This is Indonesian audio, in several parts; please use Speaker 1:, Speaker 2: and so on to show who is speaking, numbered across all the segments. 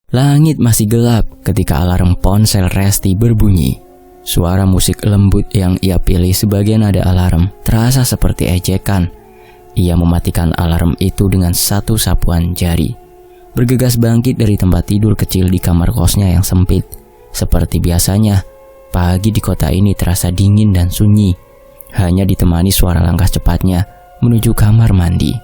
Speaker 1: Langit masih gelap ketika alarm ponsel Resti berbunyi. Suara musik lembut yang ia pilih sebagai nada alarm terasa seperti ejekan. Ia mematikan alarm itu dengan satu sapuan jari. Bergegas bangkit dari tempat tidur kecil di kamar kosnya yang sempit. Seperti biasanya, pagi di kota ini terasa dingin dan sunyi. Hanya ditemani suara langkah cepatnya menuju kamar mandi.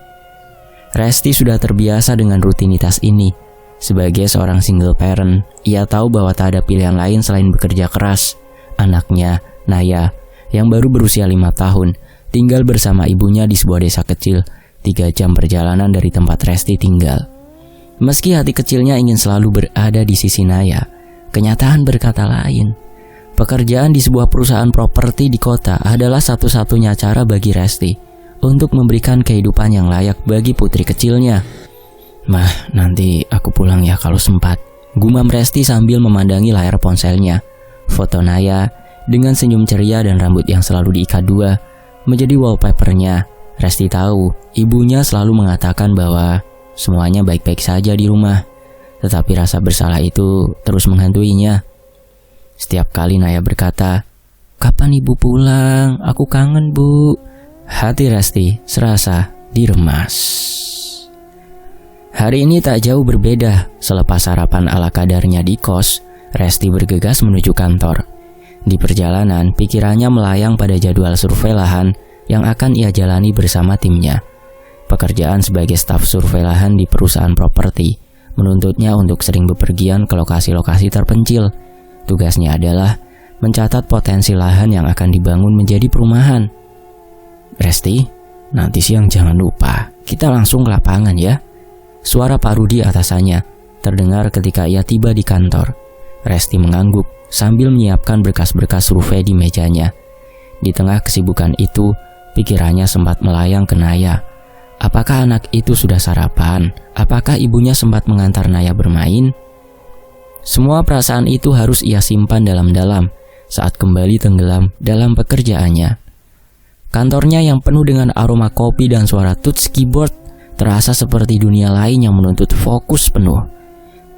Speaker 1: Resti sudah terbiasa dengan rutinitas ini. Sebagai seorang single parent, ia tahu bahwa tak ada pilihan lain selain bekerja keras. Anaknya, Naya, yang baru berusia 5 tahun, tinggal bersama ibunya di sebuah desa kecil, 3 jam perjalanan dari tempat Resti tinggal. Meski hati kecilnya ingin selalu berada di sisi Naya, kenyataan berkata lain. Pekerjaan di sebuah perusahaan properti di kota adalah satu-satunya cara bagi Resti untuk memberikan kehidupan yang layak bagi putri kecilnya. "Mah, nanti aku pulang ya kalau sempat," gumam Resti sambil memandangi layar ponselnya. Foto Naya dengan senyum ceria dan rambut yang selalu diikat 2 menjadi wallpapernya. Resti tahu ibunya selalu mengatakan bahwa semuanya baik-baik saja di rumah, tetapi rasa bersalah itu terus menghantuinya. Setiap kali Naya berkata, "Kapan ibu pulang? Aku kangen, Bu." Hati Resti serasa diremas. Hari ini tak jauh berbeda. Selepas sarapan ala kadarnya di kos, Resti bergegas menuju kantor. Di perjalanan, pikirannya melayang pada jadwal survei lahan yang akan ia jalani bersama timnya. Pekerjaan sebagai staf survei lahan di perusahaan properti menuntutnya untuk sering bepergian ke lokasi-lokasi terpencil. Tugasnya adalah mencatat potensi lahan yang akan dibangun menjadi perumahan. "Resti, nanti siang jangan lupa, kita langsung ke lapangan ya." Suara Pak Rudi atasannya terdengar ketika ia tiba di kantor. Resti mengangguk sambil menyiapkan berkas-berkas survei di mejanya. Di tengah kesibukan itu, pikirannya sempat melayang ke Naya. Apakah anak itu sudah sarapan? Apakah ibunya sempat mengantar Naya bermain? Semua perasaan itu harus ia simpan dalam-dalam saat kembali tenggelam dalam pekerjaannya. Kantornya yang penuh dengan aroma kopi dan suara touch keyboard terasa seperti dunia lain yang menuntut fokus penuh.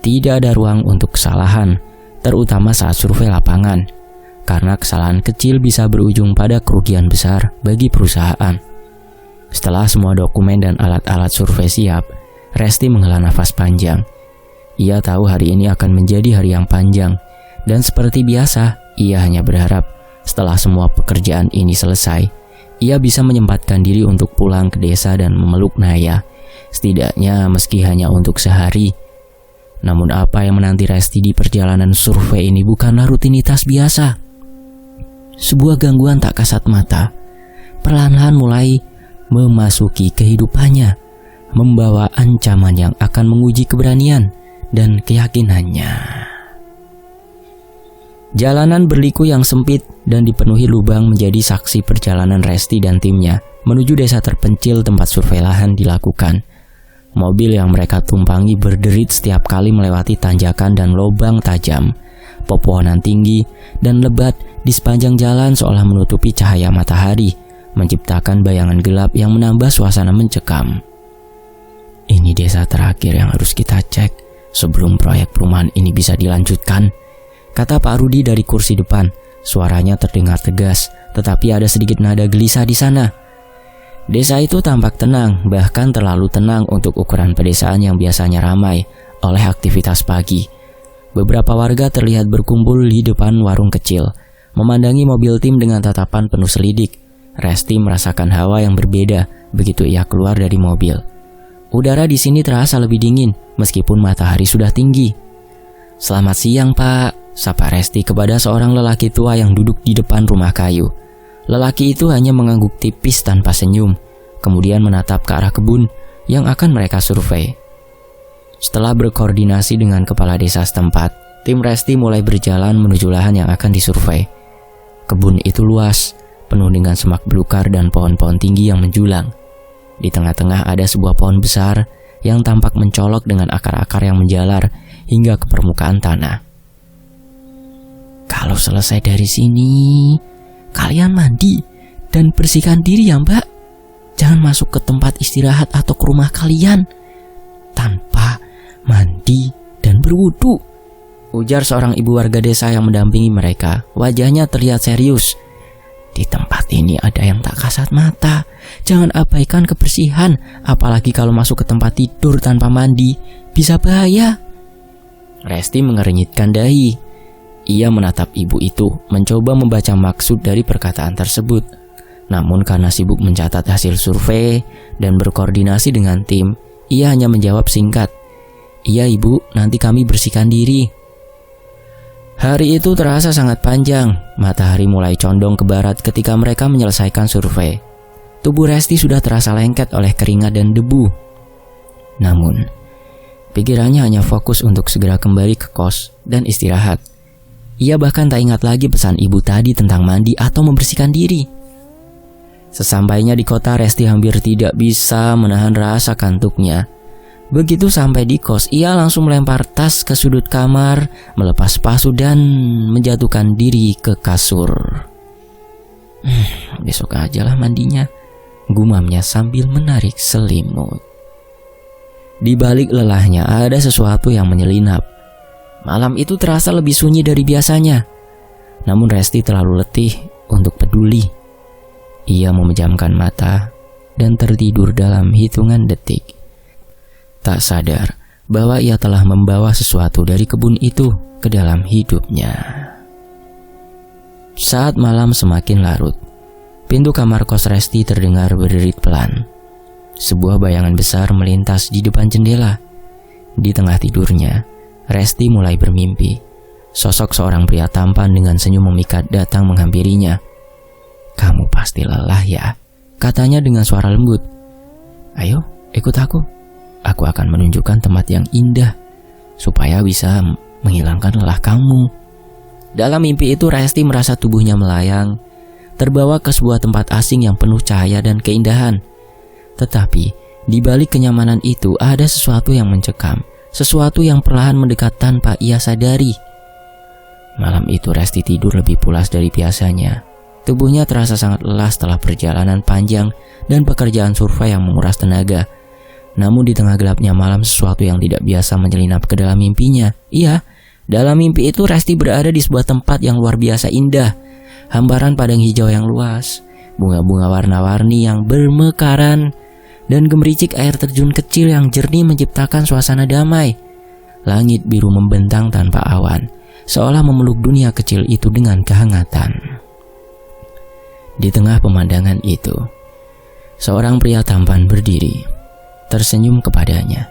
Speaker 1: Tidak ada ruang untuk kesalahan, terutama saat survei lapangan, karena kesalahan kecil bisa berujung pada kerugian besar bagi perusahaan. Setelah semua dokumen dan alat-alat survei siap, Resti menghela nafas panjang. Ia tahu hari ini akan menjadi hari yang panjang, dan seperti biasa, ia hanya berharap setelah semua pekerjaan ini selesai, ia bisa menyempatkan diri untuk pulang ke desa dan memeluk Naya, setidaknya meski hanya untuk sehari. Namun apa yang menanti Resti di perjalanan survei ini bukanlah rutinitas biasa. Sebuah gangguan tak kasat mata perlahan-lahan mulai memasuki kehidupannya, membawa ancaman yang akan menguji keberanian dan keyakinannya. Jalanan berliku yang sempit dan dipenuhi lubang menjadi saksi perjalanan Resti dan timnya menuju desa terpencil tempat survei lahan dilakukan. Mobil yang mereka tumpangi berderit setiap kali melewati tanjakan dan lubang tajam. Pepohonan tinggi dan lebat di sepanjang jalan seolah menutupi cahaya matahari, menciptakan bayangan gelap yang menambah suasana mencekam. "Ini desa terakhir yang harus kita cek sebelum proyek perumahan ini bisa dilanjutkan," kata Pak Rudi dari kursi depan. Suaranya terdengar tegas, tetapi ada sedikit nada gelisah di sana. Desa itu tampak tenang, bahkan terlalu tenang untuk ukuran pedesaan yang biasanya ramai oleh aktivitas pagi. Beberapa warga terlihat berkumpul di depan warung kecil, memandangi mobil tim dengan tatapan penuh selidik. Resti merasakan hawa yang berbeda begitu ia keluar dari mobil. Udara di sini terasa lebih dingin, meskipun matahari sudah tinggi. "Selamat siang, Pak," sapa Resti kepada seorang lelaki tua yang duduk di depan rumah kayu. Lelaki itu hanya mengangguk tipis tanpa senyum, kemudian menatap ke arah kebun yang akan mereka survei. Setelah berkoordinasi dengan kepala desa setempat, tim Resti mulai berjalan menuju lahan yang akan disurvei. Kebun itu luas, penuh dengan semak belukar dan pohon-pohon tinggi yang menjulang. Di tengah-tengah ada sebuah pohon besar yang tampak mencolok dengan akar-akar yang menjalar hingga ke permukaan tanah. "Kalau selesai dari sini, kalian mandi dan bersihkan diri ya, Mbak. Jangan masuk ke tempat istirahat atau ke rumah kalian tanpa mandi dan berwudu, ujar seorang ibu warga desa yang mendampingi mereka. Wajahnya terlihat serius. Di tempat ini ada yang tak kasat mata. Jangan abaikan kebersihan, apalagi kalau masuk ke tempat tidur tanpa mandi, bisa bahaya. Resti mengernyitkan dahi. Ia menatap ibu itu, mencoba membaca maksud dari perkataan tersebut. Namun karena sibuk mencatat hasil survei dan berkoordinasi dengan tim, ia hanya menjawab singkat, "Iya ibu, nanti kami bersihkan diri." Hari itu terasa sangat panjang. Matahari mulai condong ke barat ketika mereka menyelesaikan survei. Tubuh Resti sudah terasa lengket oleh keringat dan debu. Namun, pikirannya hanya fokus untuk segera kembali ke kos dan istirahat. Ia bahkan tak ingat lagi pesan ibu tadi tentang mandi atau membersihkan diri. Sesampainya di kota, Resti hampir tidak bisa menahan rasa kantuknya. Begitu sampai di kos, ia langsung melempar tas ke sudut kamar, melepas sepatu dan menjatuhkan diri ke kasur. Besok aja lah mandinya, gumamnya sambil menarik selimut. Di balik lelahnya ada sesuatu yang menyelinap. Malam itu terasa lebih sunyi dari biasanya. Namun Resti terlalu letih untuk peduli. Ia memejamkan mata dan tertidur dalam hitungan detik. Tak sadar bahwa ia telah membawa sesuatu dari kebun itu ke dalam hidupnya. Saat malam semakin larut, pintu kamar kos Resti terdengar berderit pelan. Sebuah bayangan besar melintas di depan jendela. Di tengah tidurnya, Resti mulai bermimpi. Sosok seorang pria tampan dengan senyum memikat datang menghampirinya. "Kamu pasti lelah ya," katanya dengan suara lembut. "Ayo, ikut aku. Aku akan menunjukkan tempat yang indah supaya bisa menghilangkan lelah kamu." Dalam mimpi itu Resti merasa tubuhnya melayang, terbawa ke sebuah tempat asing yang penuh cahaya dan keindahan. Tetapi di balik kenyamanan itu ada sesuatu yang mencekam, sesuatu yang perlahan mendekat tanpa ia sadari. Malam itu Resti tidur lebih pulas dari biasanya. Tubuhnya terasa sangat lelah setelah perjalanan panjang dan pekerjaan survei yang menguras tenaga. Namun di tengah gelapnya malam, sesuatu yang tidak biasa menyelinap ke dalam mimpinya. Iya, dalam mimpi itu Resti berada di sebuah tempat yang luar biasa indah. Hamparan padang hijau yang luas, bunga-bunga warna-warni yang bermekaran, dan gemericik air terjun kecil yang jernih menciptakan suasana damai. Langit biru membentang tanpa awan, seolah memeluk dunia kecil itu dengan kehangatan. Di tengah pemandangan itu, seorang pria tampan berdiri, tersenyum kepadanya.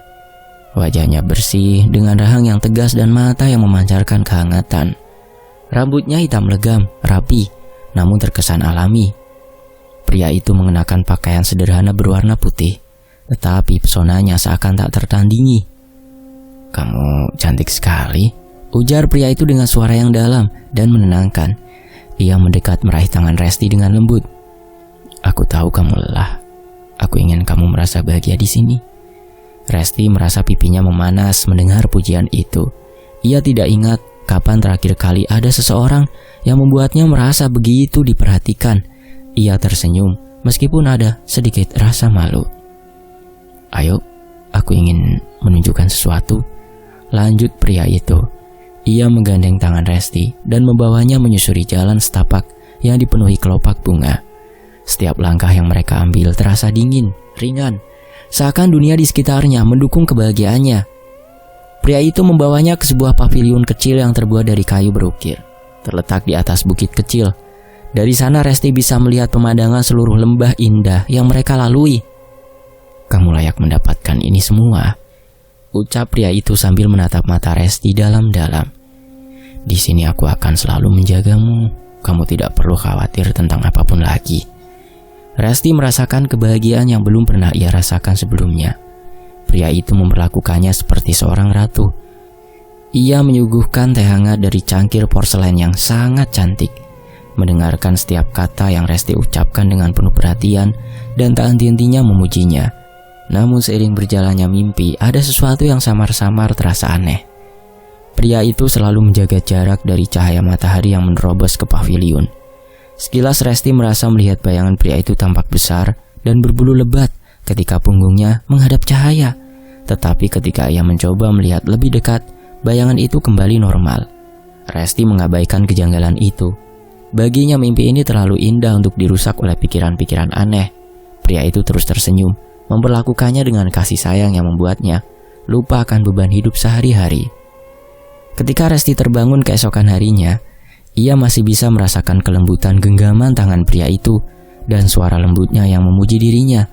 Speaker 1: Wajahnya bersih dengan rahang yang tegas dan mata yang memancarkan kehangatan. Rambutnya hitam legam, rapi, namun terkesan alami. Pria itu mengenakan pakaian sederhana berwarna putih, tetapi pesonanya seakan tak tertandingi. "Kamu cantik sekali," ujar pria itu dengan suara yang dalam dan menenangkan. Ia mendekat meraih tangan Resti dengan lembut. "Aku tahu kamu lelah. Aku ingin kamu merasa bahagia di sini." Resti merasa pipinya memanas mendengar pujian itu. Ia tidak ingat kapan terakhir kali ada seseorang yang membuatnya merasa begitu diperhatikan. Ia tersenyum meskipun ada sedikit rasa malu. "Ayo, aku ingin menunjukkan sesuatu," lanjut pria itu. Ia menggandeng tangan Resti dan membawanya menyusuri jalan setapak yang dipenuhi kelopak bunga. Setiap langkah yang mereka ambil terasa dingin, ringan, seakan dunia di sekitarnya mendukung kebahagiaannya. Pria itu membawanya ke sebuah paviliun kecil yang terbuat dari kayu berukir, terletak di atas bukit kecil. Dari sana Resti bisa melihat pemandangan seluruh lembah indah yang mereka lalui. "Kamu layak mendapatkan ini semua," ucap pria itu sambil menatap mata Resti dalam-dalam. "Di sini aku akan selalu menjagamu. Kamu tidak perlu khawatir tentang apapun lagi." Resti merasakan kebahagiaan yang belum pernah ia rasakan sebelumnya. Pria itu memperlakukannya seperti seorang ratu. Ia menyuguhkan teh hangat dari cangkir porselen yang sangat cantik. Mendengarkan setiap kata yang Resti ucapkan dengan penuh perhatian dan tak henti-hentinya memujinya. Namun seiring berjalannya mimpi, ada sesuatu yang samar-samar terasa aneh. Pria itu selalu menjaga jarak dari cahaya matahari yang menerobos ke paviliun. Sekilas Resti merasa melihat bayangan pria itu tampak besar dan berbulu lebat ketika punggungnya menghadap cahaya. Tetapi ketika ia mencoba melihat lebih dekat, bayangan itu kembali normal. Resti mengabaikan kejanggalan itu. Baginya mimpi ini terlalu indah untuk dirusak oleh pikiran-pikiran aneh. Pria itu terus tersenyum, memperlakukannya dengan kasih sayang yang membuatnya lupa akan beban hidup sehari-hari. Ketika Resti terbangun keesokan harinya, ia masih bisa merasakan kelembutan genggaman tangan pria itu dan suara lembutnya yang memuji dirinya.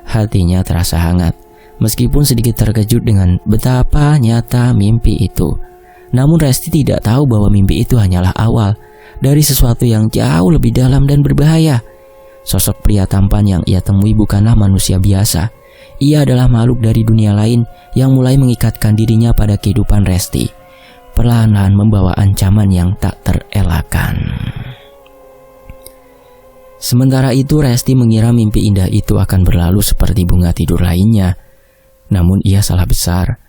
Speaker 1: Hatinya terasa hangat, meskipun sedikit terkejut dengan betapa nyata mimpi itu. Namun Resti tidak tahu bahwa mimpi itu hanyalah awal dari sesuatu yang jauh lebih dalam dan berbahaya. Sosok pria tampan yang ia temui bukanlah manusia biasa. Ia adalah makhluk dari dunia lain yang mulai mengikatkan dirinya pada kehidupan Resti, perlahan-lahan membawa ancaman yang tak terelakkan. Sementara itu Resti mengira mimpi indah itu akan berlalu seperti bunga tidur lainnya. Namun ia salah besar.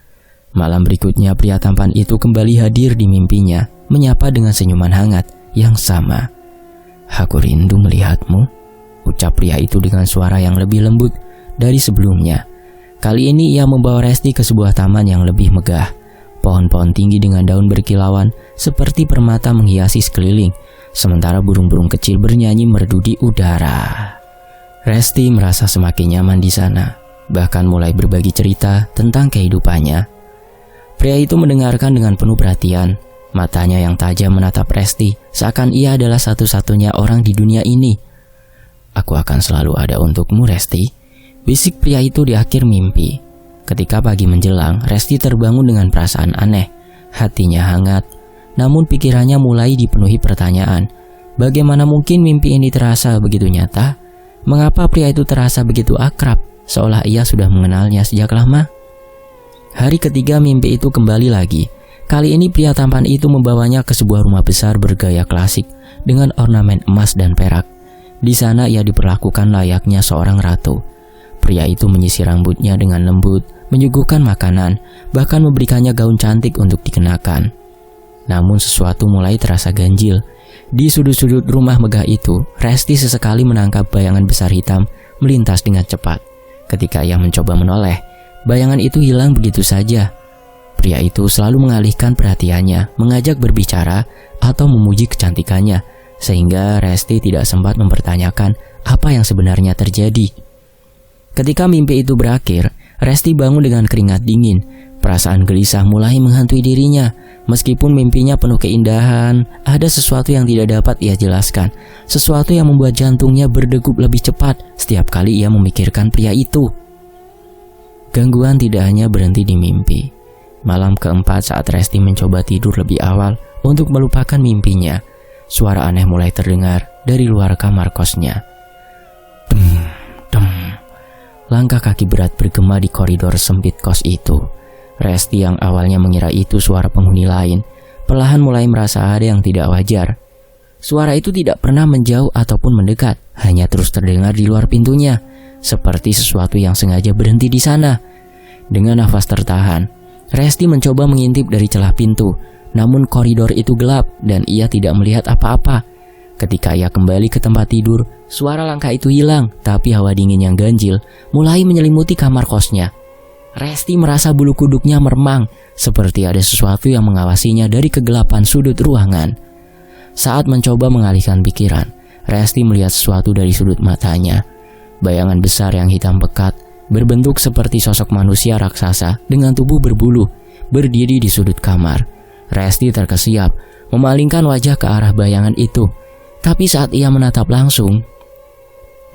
Speaker 1: Malam berikutnya pria tampan itu kembali hadir di mimpinya, menyapa dengan senyuman hangat yang sama. "Aku rindu melihatmu," ucap pria itu dengan suara yang lebih lembut dari sebelumnya. Kali ini ia membawa Resti ke sebuah taman yang lebih megah. Pohon-pohon tinggi dengan daun berkilauan seperti permata menghiasi sekeliling, sementara burung-burung kecil bernyanyi merdu di udara. Resti merasa semakin nyaman di sana, bahkan mulai berbagi cerita tentang kehidupannya. Pria itu mendengarkan dengan penuh perhatian. Matanya yang tajam menatap Resti, seakan ia adalah satu-satunya orang di dunia ini. "Aku akan selalu ada untukmu, Resti," bisik pria itu di akhir mimpi. Ketika pagi menjelang, Resti terbangun dengan perasaan aneh. Hatinya hangat, namun pikirannya mulai dipenuhi pertanyaan. Bagaimana mungkin mimpi ini terasa begitu nyata? Mengapa pria itu terasa begitu akrab, seolah ia sudah mengenalnya sejak lama? Hari ketiga mimpi itu kembali lagi. Kali ini pria tampan itu membawanya ke sebuah rumah besar bergaya klasik dengan ornamen emas dan perak. Di sana ia diperlakukan layaknya seorang ratu. Pria itu menyisir rambutnya dengan lembut, menyuguhkan makanan, bahkan memberikannya gaun cantik untuk dikenakan. Namun sesuatu mulai terasa ganjil. Di sudut-sudut rumah megah itu, Resti sesekali menangkap bayangan besar hitam melintas dengan cepat. Ketika ia mencoba menoleh, bayangan itu hilang begitu saja. Pria itu selalu mengalihkan perhatiannya, mengajak berbicara atau memuji kecantikannya, sehingga Resti tidak sempat mempertanyakan apa yang sebenarnya terjadi. Ketika mimpi itu berakhir, Resti bangun dengan keringat dingin. Perasaan gelisah mulai menghantui dirinya. Meskipun mimpinya penuh keindahan, ada sesuatu yang tidak dapat ia jelaskan. Sesuatu yang membuat jantungnya berdegup lebih cepat setiap kali ia memikirkan pria itu. Gangguan tidak hanya berhenti di mimpi. Malam keempat saat Resti mencoba tidur lebih awal untuk melupakan mimpinya, suara aneh mulai terdengar dari luar kamar kosnya. Dem, dem. Langkah kaki berat bergema di koridor sempit kos itu. Resti yang awalnya mengira itu suara penghuni lain, perlahan mulai merasa ada yang tidak wajar. Suara itu tidak pernah menjauh ataupun mendekat, hanya terus terdengar di luar pintunya, seperti sesuatu yang sengaja berhenti di sana. Dengan nafas tertahan, Resti mencoba mengintip dari celah pintu, namun koridor itu gelap dan ia tidak melihat apa-apa. Ketika ia kembali ke tempat tidur, suara langkah itu hilang, tapi hawa dingin yang ganjil mulai menyelimuti kamar kosnya. Resti merasa bulu kuduknya meremang, seperti ada sesuatu yang mengawasinya dari kegelapan sudut ruangan. Saat mencoba mengalihkan pikiran, Resti melihat sesuatu dari sudut matanya. Bayangan besar yang hitam pekat, berbentuk seperti sosok manusia raksasa dengan tubuh berbulu, berdiri di sudut kamar. Resti terkesiap, memalingkan wajah ke arah bayangan itu. Tapi saat ia menatap langsung,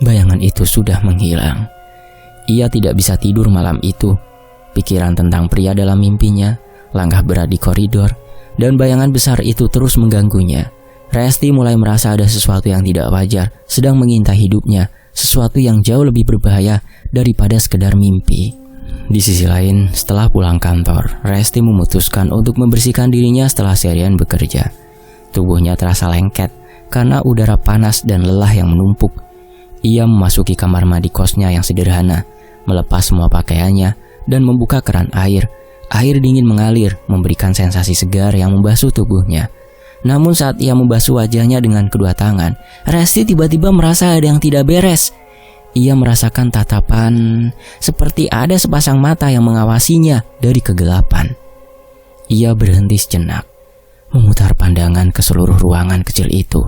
Speaker 1: bayangan itu sudah menghilang. Ia tidak bisa tidur malam itu. Pikiran tentang pria dalam mimpinya, langkah berat di koridor, dan bayangan besar itu terus mengganggunya. Resti mulai merasa ada sesuatu yang tidak wajar sedang mengintai hidupnya, sesuatu yang jauh lebih berbahaya daripada sekedar mimpi. Di sisi lain, setelah pulang kantor, Resti memutuskan untuk membersihkan dirinya setelah seharian bekerja. Tubuhnya terasa lengket karena udara panas dan lelah yang menumpuk. Ia memasuki kamar mandi kosnya yang sederhana, melepas semua pakaiannya, dan membuka keran air. Air dingin mengalir, memberikan sensasi segar yang membasuh tubuhnya. Namun saat ia membasuh wajahnya dengan kedua tangan, Resti tiba-tiba merasa ada yang tidak beres. Ia merasakan tatapan seperti ada sepasang mata yang mengawasinya dari kegelapan. Ia berhenti sejenak, memutar pandangan ke seluruh ruangan kecil itu.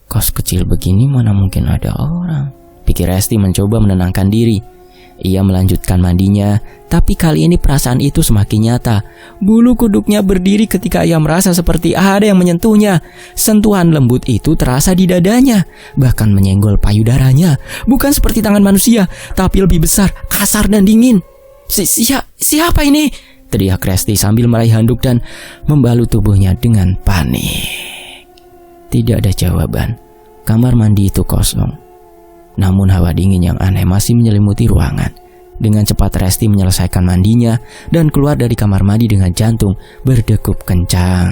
Speaker 1: Kos kecil begini mana mungkin ada orang, pikir Resti mencoba menenangkan diri. Ia melanjutkan mandinya, tapi kali ini perasaan itu semakin nyata. Bulu kuduknya berdiri ketika ia merasa seperti ada yang menyentuhnya. Sentuhan lembut itu terasa di dadanya, bahkan menyenggol payudaranya. Bukan seperti tangan manusia, tapi lebih besar, kasar dan dingin. Siapa ini? Teriak Resti sambil meraih handuk dan membalut tubuhnya dengan panik. Tidak ada jawaban. Kamar mandi itu kosong. Namun hawa dingin yang aneh masih menyelimuti ruangan. Dengan cepat Resti menyelesaikan mandinya dan keluar dari kamar mandi dengan jantung berdegup kencang.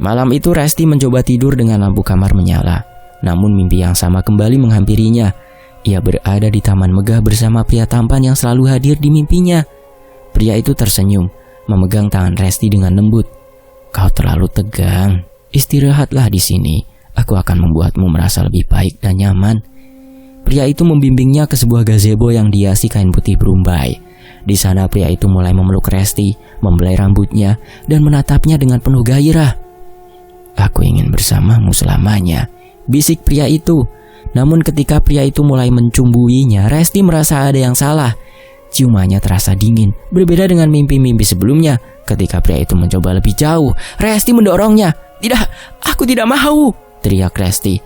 Speaker 1: Malam itu Resti mencoba tidur dengan lampu kamar menyala. Namun mimpi yang sama kembali menghampirinya. Ia berada di taman megah bersama pria tampan yang selalu hadir di mimpinya. Pria itu tersenyum, memegang tangan Resti dengan lembut. Kau terlalu tegang. Istirahatlah di sini. Aku akan membuatmu merasa lebih baik dan nyaman. Pria itu membimbingnya ke sebuah gazebo yang dihiasi kain putih berumbai. Di sana pria itu mulai memeluk Resti, membelai rambutnya, dan menatapnya dengan penuh gairah. Aku ingin bersamamu selamanya, bisik pria itu. Namun ketika pria itu mulai mencumbuinya, Resti merasa ada yang salah. Ciumannya terasa dingin, berbeda dengan mimpi-mimpi sebelumnya. Ketika pria itu mencoba lebih jauh, Resti mendorongnya. Tidak, aku tidak mau, teriak Resti.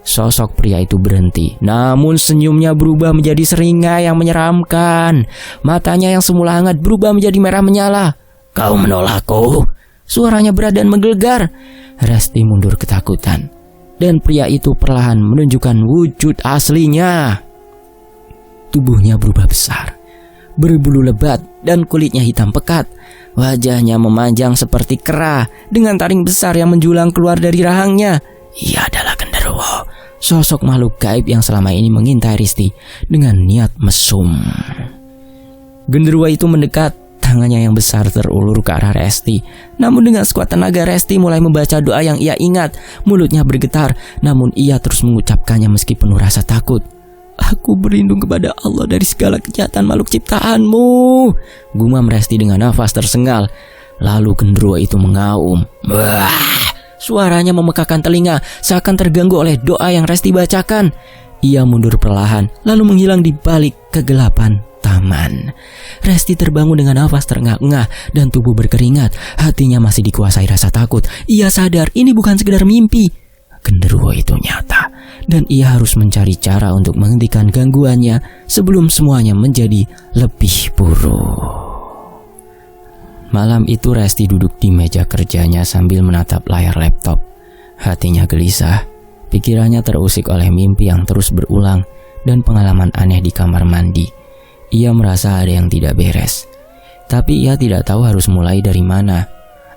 Speaker 1: Sosok pria itu berhenti, namun senyumnya berubah menjadi seringai yang menyeramkan. Matanya yang semula hangat berubah menjadi merah menyala. Kau menolakku? Suaranya berat dan menggelegar. Resti mundur ketakutan, dan pria itu perlahan menunjukkan wujud aslinya. Tubuhnya berubah besar, berbulu lebat dan kulitnya hitam pekat. Wajahnya memanjang seperti kera dengan taring besar yang menjulang keluar dari rahangnya. Ia adalah genderuwo, sosok makhluk gaib yang selama ini mengintai Resti dengan niat mesum. Genderuwo itu mendekat, tangannya yang besar terulur ke arah Resti. Namun dengan sekuat tenaga Resti mulai membaca doa yang ia ingat. Mulutnya bergetar, namun ia terus mengucapkannya meski penuh rasa takut. Aku berlindung kepada Allah dari segala kejahatan makhluk ciptaanmu, gumam Resti dengan nafas tersengal. Lalu genderuwo itu mengaum. Wah! Suaranya memekakan telinga, seakan terganggu oleh doa yang Resti bacakan. Ia mundur perlahan, lalu menghilang di balik kegelapan taman. Resti terbangun dengan nafas terengah-engah dan tubuh berkeringat. Hatinya masih dikuasai rasa takut. Ia sadar ini bukan sekedar mimpi. Genderuwo itu nyata, dan ia harus mencari cara untuk menghentikan gangguannya sebelum semuanya menjadi lebih buruk. Malam itu Resti duduk di meja kerjanya sambil menatap layar laptop. Hatinya gelisah, pikirannya terusik oleh mimpi yang terus berulang dan pengalaman aneh di kamar mandi. Ia merasa ada yang tidak beres, tapi ia tidak tahu harus mulai dari mana.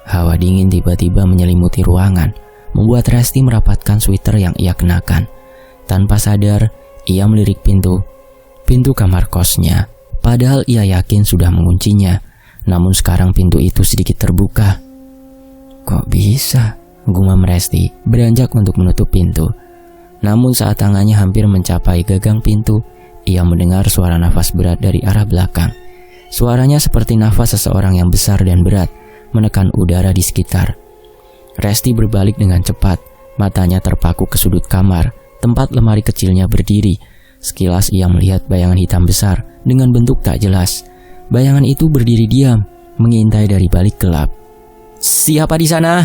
Speaker 1: Hawa dingin tiba-tiba menyelimuti ruangan, membuat Resti merapatkan sweater yang ia kenakan. Tanpa sadar, ia melirik pintu kamar kosnya. Padahal ia yakin sudah menguncinya. Namun sekarang pintu itu sedikit terbuka. Kok bisa? Gumam Resti, beranjak untuk menutup pintu. Namun saat tangannya hampir mencapai gagang pintu, ia mendengar suara nafas berat dari arah belakang. Suaranya seperti nafas seseorang yang besar dan berat, menekan udara di sekitar. Resti berbalik dengan cepat, matanya terpaku ke sudut kamar, tempat lemari kecilnya berdiri. Sekilas ia melihat bayangan hitam besar dengan bentuk tak jelas. Bayangan itu berdiri diam, mengintai dari balik gelap. Siapa di sana?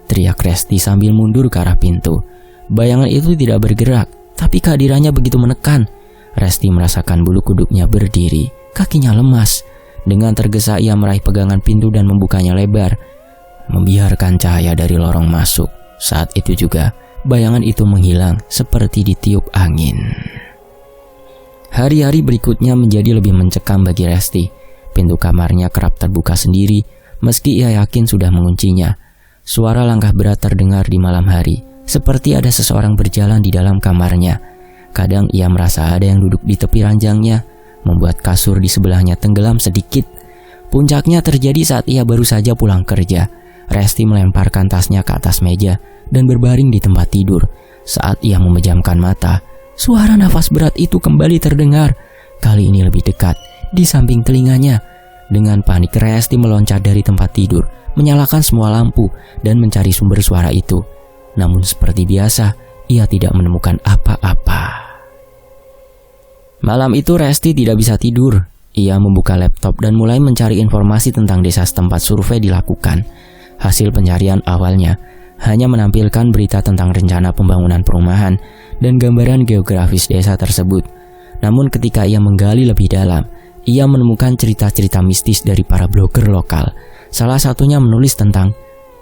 Speaker 1: Teriak Resti sambil mundur ke arah pintu. Bayangan itu tidak bergerak, tapi kehadirannya begitu menekan. Resti merasakan bulu kuduknya berdiri, kakinya lemas. Dengan tergesa ia meraih pegangan pintu dan membukanya lebar, membiarkan cahaya dari lorong masuk. Saat itu juga, bayangan itu menghilang seperti ditiup angin. Hari-hari berikutnya menjadi lebih mencekam bagi Resti. Pintu kamarnya kerap terbuka sendiri, meski ia yakin sudah menguncinya. Suara langkah berat terdengar di malam hari, seperti ada seseorang berjalan di dalam kamarnya. Kadang ia merasa ada yang duduk di tepi ranjangnya, membuat kasur di sebelahnya tenggelam sedikit. Puncaknya terjadi saat ia baru saja pulang kerja. Resti melemparkan tasnya ke atas meja dan berbaring di tempat tidur. Saat ia memejamkan mata, suara nafas berat itu kembali terdengar. Kali ini lebih dekat, di samping telinganya. Dengan panik, Resti meloncat dari tempat tidur, menyalakan semua lampu, dan mencari sumber suara itu. Namun seperti biasa, ia tidak menemukan apa-apa. Malam itu Resti tidak bisa tidur. Ia membuka laptop dan mulai mencari informasi tentang desa setempat survei dilakukan. Hasil pencarian awalnya hanya menampilkan berita tentang rencana pembangunan perumahan dan gambaran geografis desa tersebut. Namun ketika ia menggali lebih dalam, ia menemukan cerita-cerita mistis dari para blogger lokal. Salah satunya menulis tentang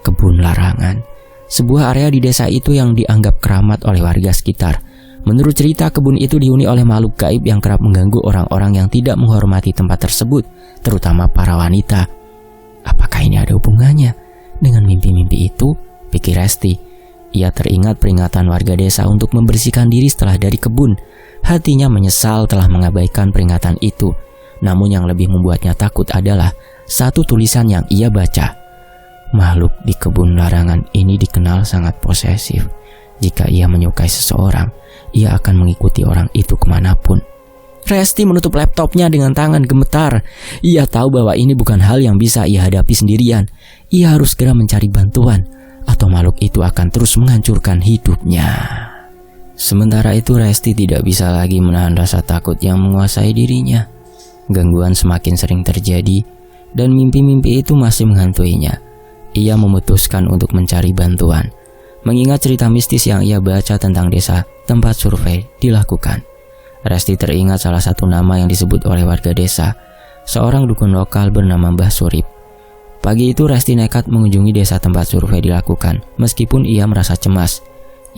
Speaker 1: kebun larangan, sebuah area di desa itu yang dianggap keramat oleh warga sekitar. Menurut cerita, kebun itu dihuni oleh makhluk gaib yang kerap mengganggu orang-orang yang tidak menghormati tempat tersebut, terutama para wanita. Apakah ini ada hubungannya dengan mimpi-mimpi itu? Pikir Resti. Ia teringat peringatan warga desa untuk membersihkan diri setelah dari kebun. Hatinya menyesal telah mengabaikan peringatan itu. Namun yang lebih membuatnya takut adalah satu tulisan yang ia baca. Makhluk di kebun larangan ini dikenal sangat posesif. Jika ia menyukai seseorang, ia akan mengikuti orang itu kemanapun. Resti menutup laptopnya dengan tangan gemetar. Ia tahu bahwa ini bukan hal yang bisa ia hadapi sendirian. Ia harus segera mencari bantuan, atau makhluk itu akan terus menghancurkan hidupnya. Sementara itu Resti tidak bisa lagi menahan rasa takut yang menguasai dirinya. Gangguan semakin sering terjadi dan mimpi-mimpi itu masih menghantuinya. Ia memutuskan untuk mencari bantuan, mengingat cerita mistis yang ia baca tentang desa tempat survei dilakukan. Resti teringat salah satu nama yang disebut oleh warga desa, seorang dukun lokal bernama Mbah Surip. Pagi itu Resti nekat mengunjungi desa tempat survei dilakukan, meskipun ia merasa cemas.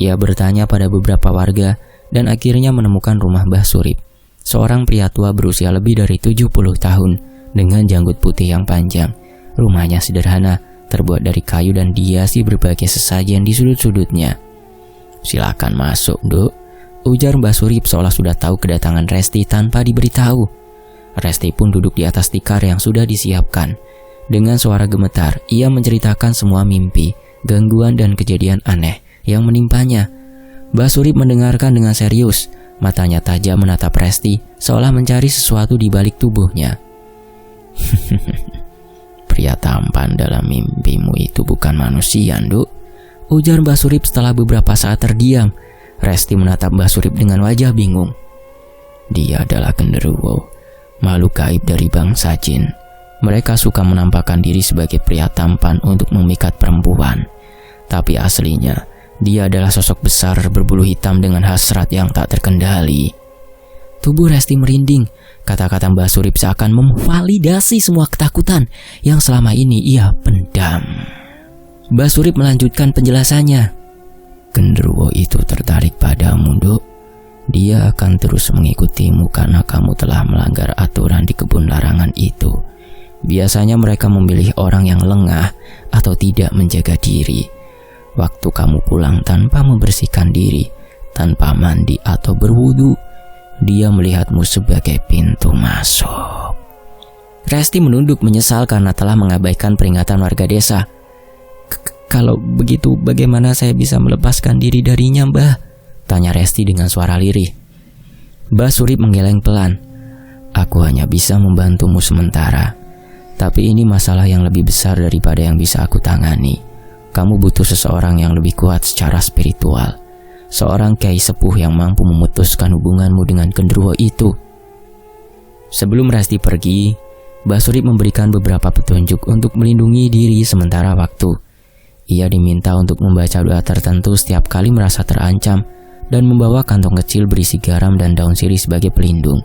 Speaker 1: Ia bertanya pada beberapa warga dan akhirnya menemukan rumah Mbah Surip, seorang pria tua berusia lebih dari 70 tahun dengan janggut putih yang panjang. Rumahnya sederhana, terbuat dari kayu dan dihiasi berbagai sesajen di sudut-sudutnya. "Silakan masuk, Duk," ujar Mbah Surip seolah sudah tahu kedatangan Resti tanpa diberitahu. Resti pun duduk di atas tikar yang sudah disiapkan. Dengan suara gemetar, ia menceritakan semua mimpi, gangguan dan kejadian aneh yang menimpanya. Mbah Surip mendengarkan dengan serius. Matanya tajam menatap Resti, seolah mencari sesuatu di balik tubuhnya. "Pria tampan dalam mimpimu itu bukan manusia, Nduk," ujar Mbah Surip setelah beberapa saat terdiam. Resti menatap Mbah Surip dengan wajah bingung. "Dia adalah genderuwo, makhluk gaib dari bangsa jin. Mereka suka menampakkan diri sebagai pria tampan untuk memikat perempuan. Tapi aslinya, dia adalah sosok besar berbulu hitam dengan hasrat yang tak terkendali." Tubuh Resti merinding. Kata-kata Mbah Surip seakan memvalidasi semua ketakutan yang selama ini ia pendam. Mbah Surip melanjutkan penjelasannya. "Genderuwo itu tertarik padamu, Nduk. Dia akan terus mengikutimu karena kamu telah melanggar aturan di kebun larangan itu. Biasanya mereka memilih orang yang lengah atau tidak menjaga diri. Waktu kamu pulang tanpa membersihkan diri, tanpa mandi atau berwudu, dia melihatmu sebagai pintu masuk." Resti menunduk menyesal karena telah mengabaikan peringatan warga desa. "Kalau begitu bagaimana saya bisa melepaskan diri darinya, Mbah?" tanya Resti dengan suara lirih. Mbah Surip menggeleng pelan. "Aku hanya bisa membantumu sementara. Tapi ini masalah yang lebih besar daripada yang bisa aku tangani. Kamu butuh seseorang yang lebih kuat secara spiritual. Seorang kiai sepuh yang mampu memutuskan hubunganmu dengan genderuwo itu." Sebelum Resti pergi, Mbah Surip memberikan beberapa petunjuk untuk melindungi diri sementara waktu. Ia diminta untuk membaca doa tertentu setiap kali merasa terancam dan membawa kantong kecil berisi garam dan daun sirih sebagai pelindung.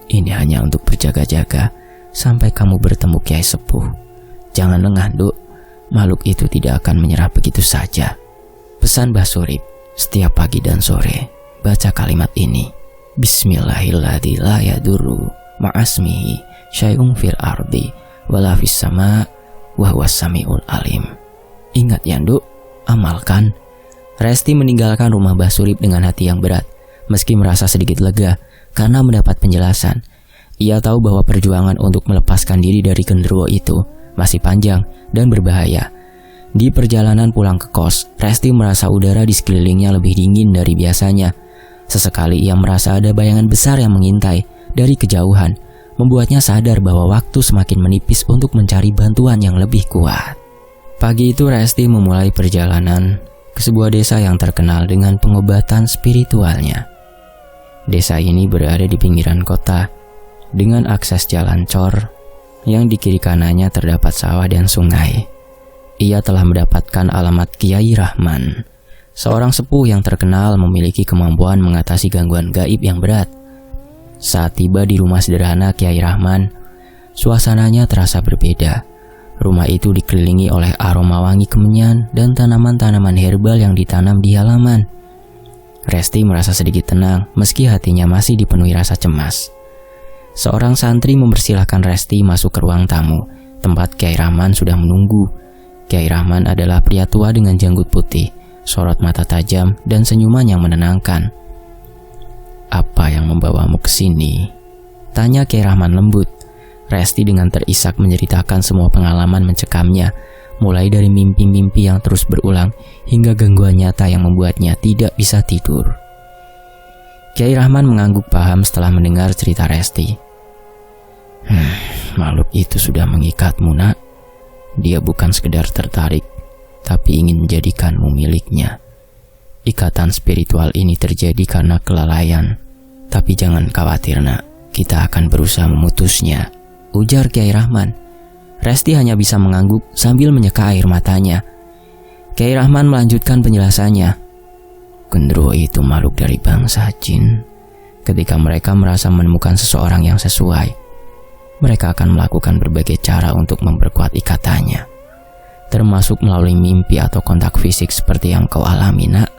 Speaker 1: "Ini hanya untuk berjaga-jaga sampai kamu bertemu kiai sepuh. Jangan lengah, Nduk. Makhluk itu tidak akan menyerah begitu saja." Pesan Mbah Surip. Setiap pagi dan sore, baca kalimat ini. "Bismillahilladzi la yadurru ma'asmihi syai'un fil ardi wala fis sama' wa huwas samiul alim." Ingat ya, Nduk, amalkan. Resti meninggalkan rumah Mbah Surip dengan hati yang berat, meski merasa sedikit lega karena mendapat penjelasan. Ia tahu bahwa perjuangan untuk melepaskan diri dari genderuwo itu masih panjang dan berbahaya. Di perjalanan pulang ke kos, Resti merasa udara di sekelilingnya lebih dingin dari biasanya. Sesekali ia merasa ada bayangan besar yang mengintai dari kejauhan. membuatnya sadar bahwa waktu semakin menipis untuk mencari bantuan yang lebih kuat. Pagi itu Resti memulai perjalanan ke sebuah desa yang terkenal dengan pengobatan spiritualnya. Desa ini berada di pinggiran kota dengan akses jalan cor yang di kiri kanannya terdapat sawah dan sungai. Ia telah mendapatkan alamat Kiai Rahman, seorang sepuh yang terkenal memiliki kemampuan mengatasi gangguan gaib yang berat. Saat tiba di rumah sederhana Kiai Rahman, suasananya terasa berbeda. Rumah itu dikelilingi oleh aroma wangi kemenyan dan tanaman-tanaman herbal yang ditanam di halaman. Resti merasa sedikit tenang meski hatinya masih dipenuhi rasa cemas. Seorang santri mempersilahkan Resti masuk ke ruang tamu, tempat Kiai Rahman sudah menunggu. Kiai Rahman adalah pria tua dengan janggut putih, sorot mata tajam, dan senyuman yang menenangkan. "Apa yang membawamu ke sini?" tanya Kiai Rahman lembut. Resti dengan terisak menceritakan semua pengalaman mencekamnya, mulai dari mimpi-mimpi yang terus berulang hingga gangguan nyata yang membuatnya tidak bisa tidur. Kiai Rahman mengangguk paham setelah mendengar cerita Resti. Makhluk itu sudah mengikatmu, nak. Dia bukan sekedar tertarik, tapi ingin menjadikanmu miliknya. Ikatan spiritual ini terjadi karena kelalaian. Tapi jangan khawatir, nak. Kita akan berusaha memutusnya, ujar Kiai Rahman. Resti hanya bisa mengangguk sambil menyeka air matanya. Kiai Rahman melanjutkan penjelasannya. Genderuwo itu makhluk dari bangsa jin. Ketika mereka merasa menemukan seseorang yang sesuai, mereka akan melakukan berbagai cara untuk memperkuat ikatannya, termasuk melalui mimpi atau kontak fisik seperti yang kau alami, nak.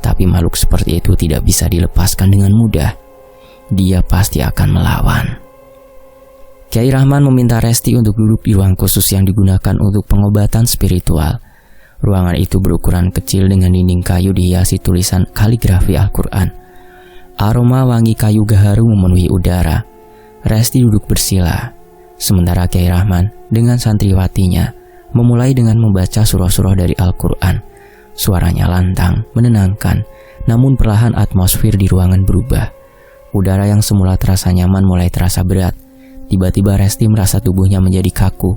Speaker 1: Tapi makhluk seperti itu tidak bisa dilepaskan dengan mudah. Dia pasti akan melawan. Kiai Rahman meminta Resti untuk duduk di ruang khusus yang digunakan untuk pengobatan spiritual. Ruangan itu berukuran kecil dengan dinding kayu dihiasi tulisan kaligrafi Al-Quran. Aroma wangi kayu gaharu memenuhi udara. Resti duduk bersila, sementara Kiai Rahman dengan santriwatinya memulai dengan membaca surah-surah dari Al-Quran. Suaranya lantang, menenangkan, namun perlahan atmosfer di ruangan berubah. Udara yang semula terasa nyaman mulai terasa berat. Tiba-tiba Resti merasa tubuhnya menjadi kaku.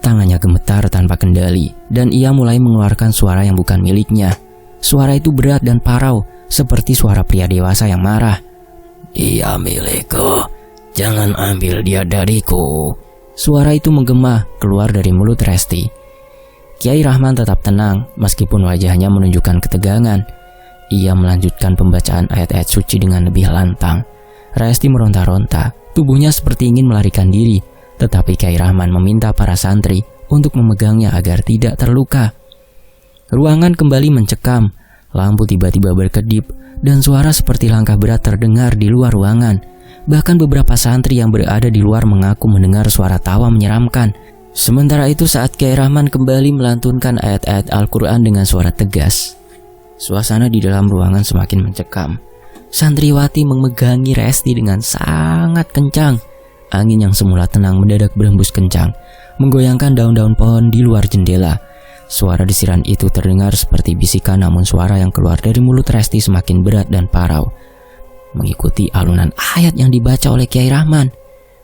Speaker 1: Tangannya gemetar tanpa kendali, dan ia mulai mengeluarkan suara yang bukan miliknya. Suara itu berat dan parau, seperti suara pria dewasa yang marah. "Dia milikku, jangan ambil dia dariku." Suara itu menggema keluar dari mulut Resti. Kiai Rahman tetap tenang, meskipun wajahnya menunjukkan ketegangan. Ia melanjutkan pembacaan ayat-ayat suci dengan lebih lantang. Resti meronta-ronta, tubuhnya seperti ingin melarikan diri, tetapi Kiai Rahman meminta para santri untuk memegangnya agar tidak terluka. Ruangan kembali mencekam, lampu tiba-tiba berkedip, dan suara seperti langkah berat terdengar di luar ruangan. Bahkan beberapa santri yang berada di luar mengaku mendengar suara tawa menyeramkan. Sementara itu saat Kiai Rahman kembali melantunkan ayat-ayat Al-Quran dengan suara tegas, suasana di dalam ruangan semakin mencekam. Santriwati memegangi Resti dengan sangat kencang. Angin yang semula tenang mendadak berhembus kencang, menggoyangkan daun-daun pohon di luar jendela. Suara desiran itu terdengar seperti bisikan, namun suara yang keluar dari mulut Resti semakin berat dan parau, mengikuti alunan ayat yang dibaca oleh Kiai Rahman.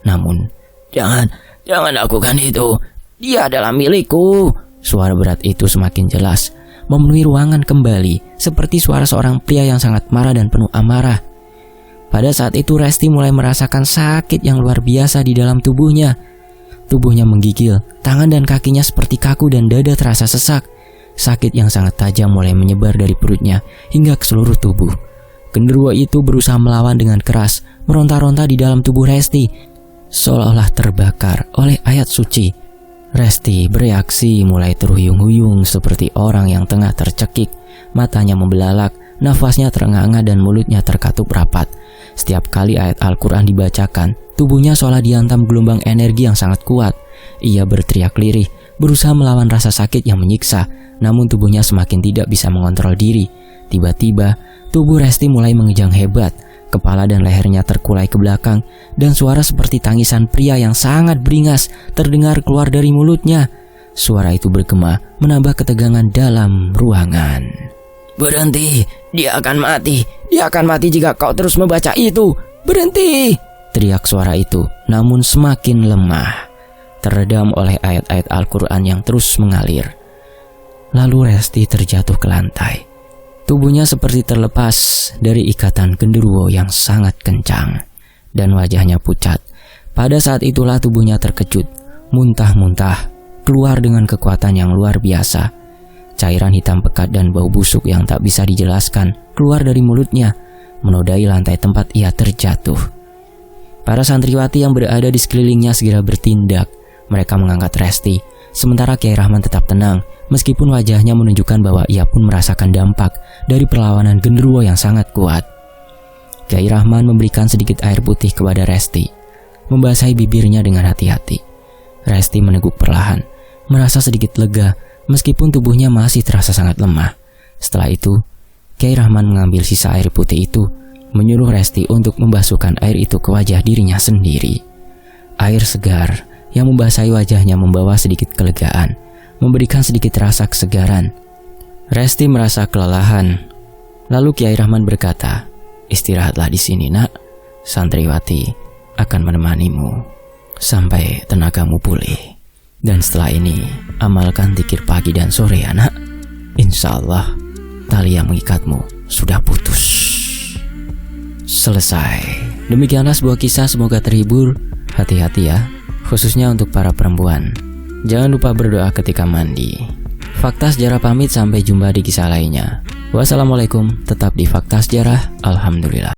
Speaker 1: Namun, Jangan lakukan itu. Dia adalah milikku. Suara berat itu semakin jelas, memenuhi ruangan kembali, seperti suara seorang pria yang sangat marah dan penuh amarah. Pada saat itu Resti mulai merasakan sakit yang luar biasa di dalam tubuhnya. Tubuhnya menggigil, tangan dan kakinya seperti kaku dan dada terasa sesak. Sakit yang sangat tajam mulai menyebar dari perutnya hingga ke seluruh tubuh. Genderuwo itu berusaha melawan dengan keras, meronta-ronta di dalam tubuh Resti, seolah-olah terbakar oleh ayat suci. Resti bereaksi mulai terhuyung-huyung seperti orang yang tengah tercekik. Matanya membelalak, nafasnya terengah-engah dan mulutnya terkatup rapat. Setiap kali ayat Al-Quran dibacakan, tubuhnya seolah dihantam gelombang energi yang sangat kuat. Ia berteriak lirih, berusaha melawan rasa sakit yang menyiksa, namun tubuhnya semakin tidak bisa mengontrol diri. Tiba-tiba, tubuh Resti mulai mengejang hebat. Kepala dan lehernya terkulai ke belakang, dan suara seperti tangisan pria yang sangat beringas terdengar keluar dari mulutnya. Suara itu bergema, menambah ketegangan dalam ruangan. "Berhenti, dia akan mati. Dia akan mati jika kau terus membaca itu. Berhenti!" Teriak suara itu namun semakin lemah, teredam oleh ayat-ayat Al-Quran yang terus mengalir. Lalu Resti terjatuh ke lantai. Tubuhnya seperti terlepas dari ikatan genderuwo yang sangat kencang, dan wajahnya pucat. Pada saat itulah tubuhnya terkejut, muntah-muntah, keluar dengan kekuatan yang luar biasa. Cairan hitam pekat dan bau busuk yang tak bisa dijelaskan keluar dari mulutnya, menodai lantai tempat ia terjatuh. Para santriwati yang berada di sekelilingnya segera bertindak. Mereka mengangkat Resti, sementara Kyai Rahman tetap tenang, meskipun wajahnya menunjukkan bahwa ia pun merasakan dampak dari perlawanan genderuwo yang sangat kuat. Kyai Rahman memberikan sedikit air putih kepada Resti, membasahi bibirnya dengan hati-hati. Resti meneguk perlahan, merasa sedikit lega meskipun tubuhnya masih terasa sangat lemah. Setelah itu, Kyai Rahman mengambil sisa air putih itu, menyuruh Resti untuk membasuhkan air itu ke wajah dirinya sendiri. Air segar yang membasahi wajahnya membawa sedikit kelegaan, memberikan sedikit rasa kesegaran. Resti merasa kelelahan. Lalu Kyai Rahman berkata, "Istirahatlah di sini, Nak. Santriwati akan menemanimu sampai tenagamu pulih. Dan setelah ini, amalkan zikir pagi dan sore, ya, Nak. Insya Allah, tali yang mengikatmu sudah putus." Selesai. Demikianlah sebuah kisah, semoga terhibur. Hati-hati ya, khususnya untuk para perempuan. Jangan lupa berdoa ketika mandi. Fakta Sejarah pamit, sampai jumpa di kisah lainnya. Wassalamualaikum, tetap di Fakta Sejarah. Alhamdulillah.